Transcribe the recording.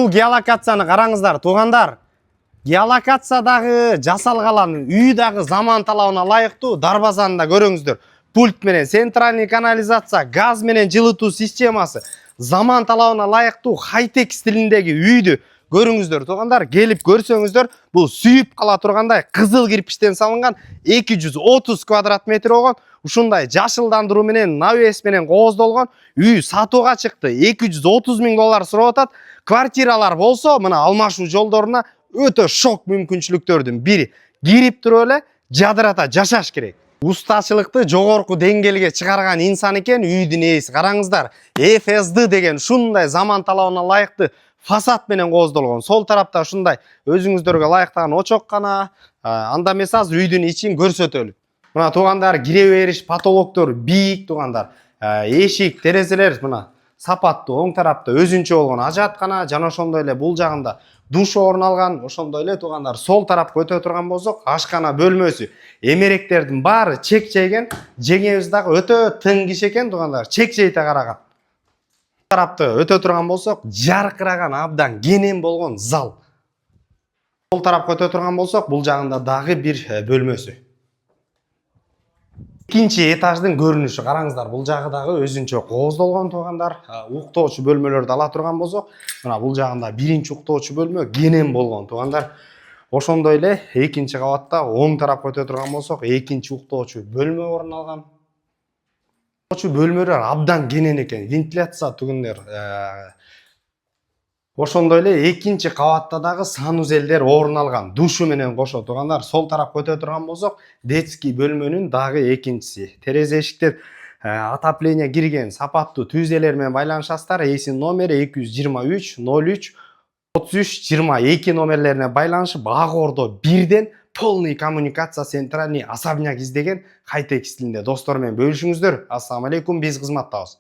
Бул геолокацияны караңыздар, туугандар. Геолокациядагы жасалган үй дагы заман талабына ылайыктуу. Дарбазаны да көрүңүздөр. Пульт менен центральный канализация, газ менен жылытуу системасы заман талабына ылайыктуу хай-тек стилиндеги үйдү көрүңүздөр туугандар. Келип көрсөңүздөр, бул сүйүп кала тургандай кызыл кирпичтен салынган 230 квадрат метр болгон. Ушундай жашылдандыруу менен, навес менен кооздолгон үй сатууга чыкты. 230 000 доллар сурап атат. Квартиралар болсо, мына алмашуу жолдоруна өтө шок мүмкүнчүлүктөрдүн бири. Кирип туруп эле жадырата жашаш керек. Устачылыкты жогорку деңгээлге чыгарган инсан экен үйдүн ээси. Караңыздар, FSD деген ушундай заман талабына ылайыктуу фасад менен кооздолгон. Сол тарапта ушундай өзүңүздөргө ылайыктаган очоккана, анда эмес азыр үйдүн ичин көрсөтөлү. Мына туугандар, кире бериш потолоктор бийик туугандар. Эшик, терезелер мына сапаттуу, оң тарапта өзүнчө болгон ажаткана, жана ошондой эле бул жагында душ орун алган. Ошондой эле туугандар, сол тарапка өтө турган болсок, ашкана бөлмөсү. Эмеректердин баары чек-чейген, жеңебиз дагы өтө тың киши экен туугандар, чек-чейте караган. Тарапты өтө турган болсок, жаркыраган, абдан кенен болгон зал. Сол тарапка өтө турган болсок, бул жагында дагы бир бөлмөсү. Экинчи этаждын көрүнүшү караңыздар, бул жагы дагы өзүнчө кооздолгон туугандар. Уктоочу бөлмөлөрдү ала турган болсок, мына бул жагында биринчи уктоочу бөлмө кенен болгон туугандар. Ошондой эле экинчи кабатта оң тарапка өтө турган болсок, экинчи уктоочу бөлмө орун алган. Уктоочу бөлмөлөр абдан кенен экен, вентиляция түгүндөр. Ошондой эле экинчи кабатта дагы санузелдер орун алган, душу менен кошо туугандар. Сол тарапка өтө турган болсок, детский бөлмөнүн дагы экинчиси. Терезе эшиктер отопление кирген, сапаттуу түзелер менен байланышасыздар. Эсин номери 223 03 33 22 номерлерине байланышып, ак ордо 1ден полный коммуникация центральный особняк издеген хай-тек стилинде достор менен бөлүшүңүздөр. Ассаламу алейкум, биз кызматтабыз.